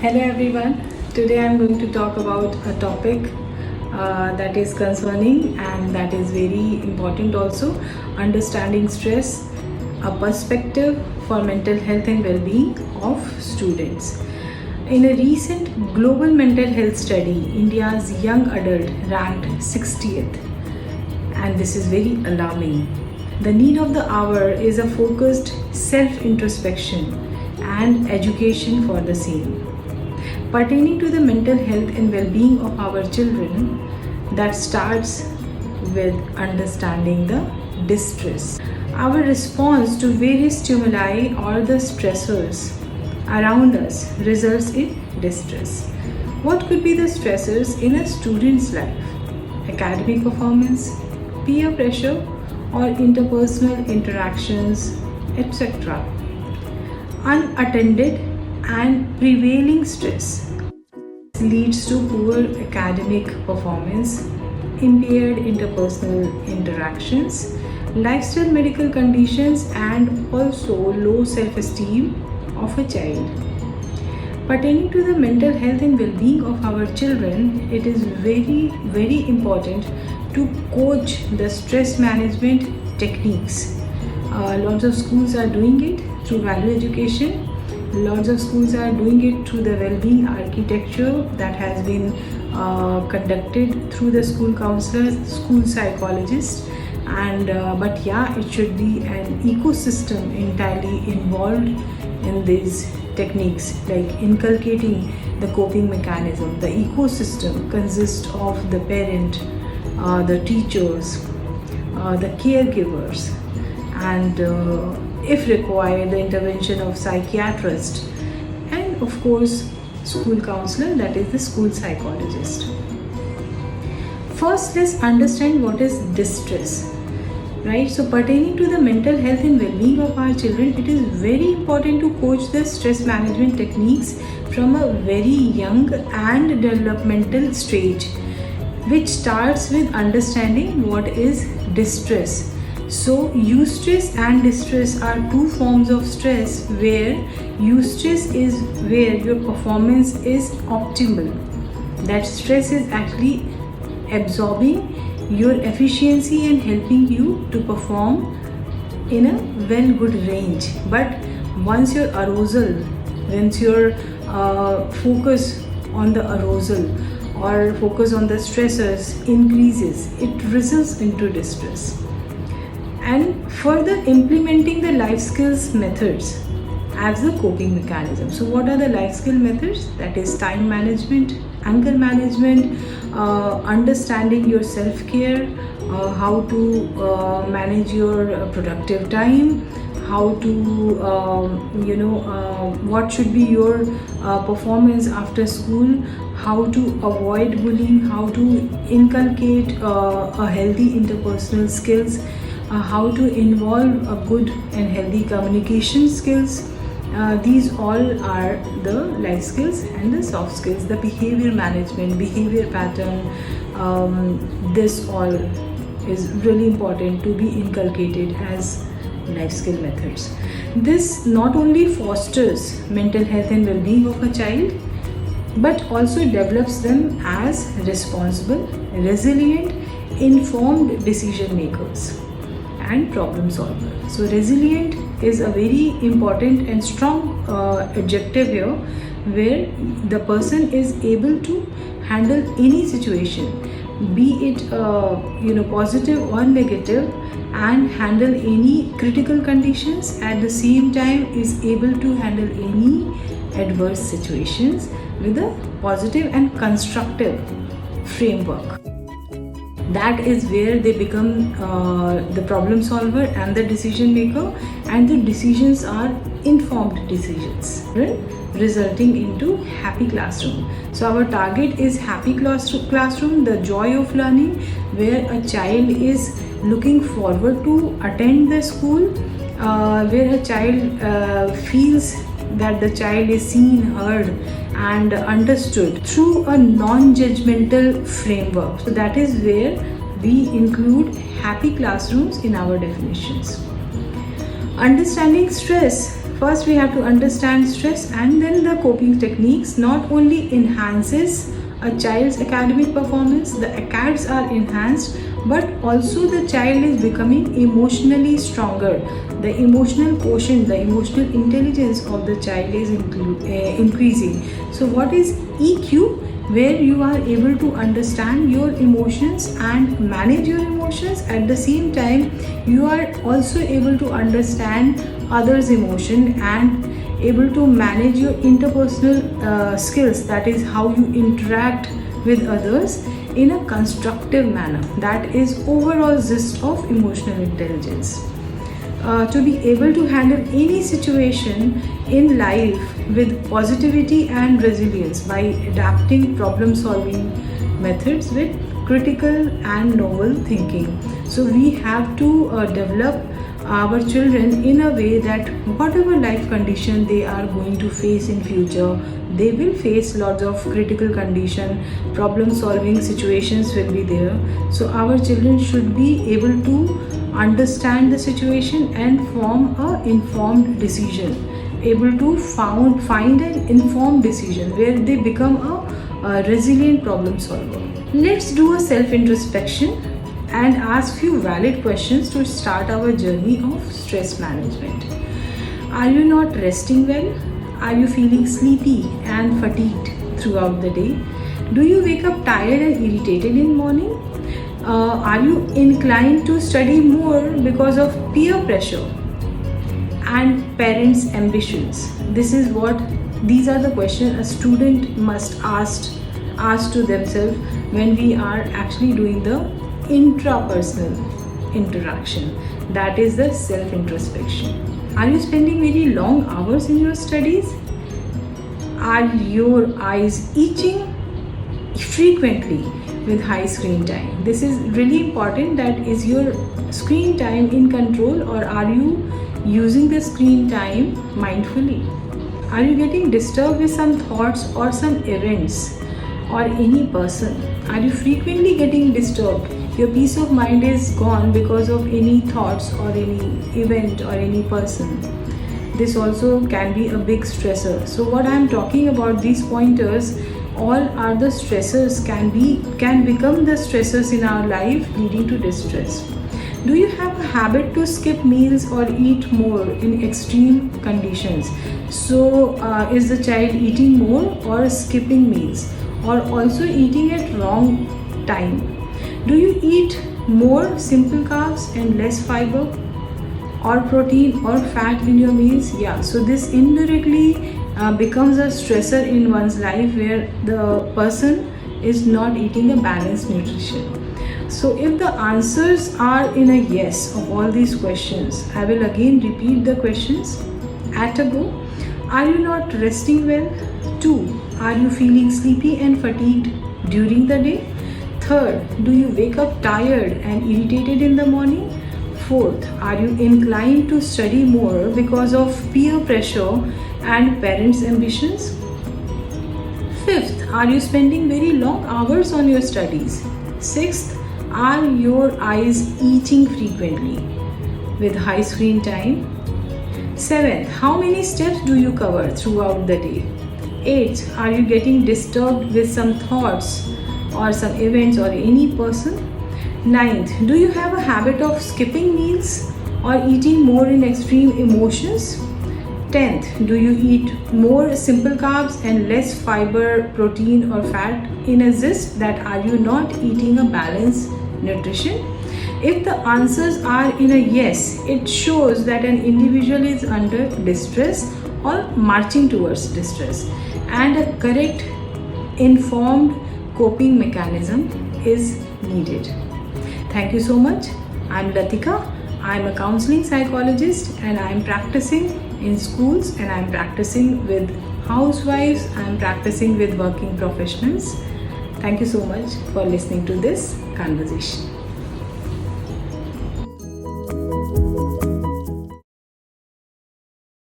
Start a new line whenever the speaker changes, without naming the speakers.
Hello everyone. Today I'm going to talk about a topic that is concerning and that is very important also, understanding stress, a perspective for mental health and well-being of students. In a recent global mental health study, India's young adult ranked 60th, and this is very alarming. The need of the hour is a focused self-introspection and education for the same. Pertaining to the mental health and well-being of our children, that starts with understanding the distress. Our response to various stimuli or the stressors around us results in distress. What could be the stressors in a student's life? Academic performance, peer pressure, or interpersonal interactions, etc. Unattended and prevailing stress leads to poor academic performance, impaired interpersonal interactions, lifestyle medical conditions, and also low self-esteem of a child. Pertaining to the mental health and well-being of our children, it is very important to coach the stress management techniques. Lots of schools are doing it through value education. Lots of schools are doing it through the well-being architecture that has been conducted through the school counselors, school psychologists, and but yeah, it should be an ecosystem entirely involved in these techniques, like inculcating the coping mechanism. The ecosystem consists of the parent, the teachers, the caregivers, and if required, the intervention of psychiatrist, and of course school counselor, that is the school psychologist. First, let's understand what is distress, right? So pertaining to the mental health and well-being of our children, it is very important to coach the stress management techniques from a very young and developmental stage, which starts with understanding what is distress. So eustress and distress are two forms of stress, where eustress is where your performance is optimal. That stress is actually absorbing your efficiency and helping you to perform in a well good range. But once your arousal, once your focus on the arousal or focus on the stressors increases, it results into distress. And further implementing the life skills methods as a coping mechanism. So what are the life skill methods? That is time management, anger management, understanding your self-care, how to manage your productive time, how to what should be your performance after school, how to avoid bullying, how to inculcate a healthy interpersonal skills, how to involve a good and healthy communication skills. These all are the life skills, and the soft skills, the behavior management, behavior pattern. This all is really important to be inculcated as life skill methods. This not only fosters mental health and well-being of a child, but also develops them as responsible, resilient, informed decision makers and problem solver. So resilient is a very important and strong adjective here, where the person is able to handle any situation, be it positive or negative, and handle any critical conditions. At the same time, is able to handle any adverse situations with a positive and constructive framework. That is where they become the problem solver and the decision maker, and the decisions are informed decisions, right? Resulting into happy classroom. So our target is happy classroom, the joy of learning, where a child is looking forward to attend the school, where a child feels that the child is seen, heard, and understood through a non-judgmental framework. So that is where we include happy classrooms in our definitions. Understanding stress First we have to understand stress, and then the coping techniques not only enhances a child's academic performance, the acads are enhanced, but also the child is becoming emotionally stronger. The emotional quotient, the emotional intelligence of the child is increasing. So what is EQ? Where you are able to understand your emotions and manage your emotions. At the same time, you are also able to understand others' emotion and able to manage your interpersonal skills, that is how you interact with others in a constructive manner. That is overall gist of emotional intelligence. To be able to handle any situation in life with positivity and resilience by adapting problem solving methods with critical and novel thinking. So we have to develop our children in a way that whatever life condition they are going to face in future, they will face lots of critical condition, problem solving situations will be there. So our children should be able to understand the situation and form a informed decision, able to find an informed decision where they become a resilient problem solver. Let's do a self introspection and ask few valid questions to start our journey of stress management. Are you not resting well? Are you feeling sleepy and fatigued throughout the day? Do you wake up tired and irritated in morning? Are you inclined to study more because of peer pressure and parents' ambitions? These are the questions a student must ask to themselves when we are actually doing the intrapersonal interaction. That is the self introspection. Are you spending very long hours in your studies? Are your eyes itching frequently with high screen time? This is really important. That is your screen time in control, or are you using the screen time mindfully? Are you getting disturbed with some thoughts or some events or any person? Are you frequently getting disturbed? Your peace of mind is gone because of any thoughts or any event or any person. This also can be a big stressor. So what I am talking about, these pointers, all are the stressors, can become the stressors in our life leading to distress. Do you have a habit to skip meals or eat more in extreme conditions? So is the child eating more or skipping meals, or also eating at wrong time? Do you eat more simple carbs and less fiber, or protein or fat in your meals? Yeah, so this indirectly becomes a stressor in one's life, where the person is not eating a balanced nutrition. So if the answers are in a yes of all these questions, I will again repeat the questions at a go. Are you not resting well? 2. Are you feeling sleepy and fatigued during the day? 3rd, do you wake up tired and irritated in the morning? 4th, are you inclined to study more because of peer pressure and parents' ambitions? 5th, are you spending very long hours on your studies? 6th, are your eyes itching frequently with high screen time? 7th, how many steps do you cover throughout the day? 8th, are you getting disturbed with some thoughts or some events or any person? 9th, do you have a habit of skipping meals or eating more in extreme emotions? 10th, do you eat more simple carbs and less fiber, protein or fat in a zest? That are you not eating a balanced nutrition? If the answers are in a yes, it shows that an individual is under distress or marching towards distress, and a correct informed coping mechanism is needed. Thank you so much. I'm Latika. I'm a counseling psychologist, and I'm practicing in schools, and I'm practicing with housewives, I'm practicing with working professionals. Thank you so much for listening to this conversation.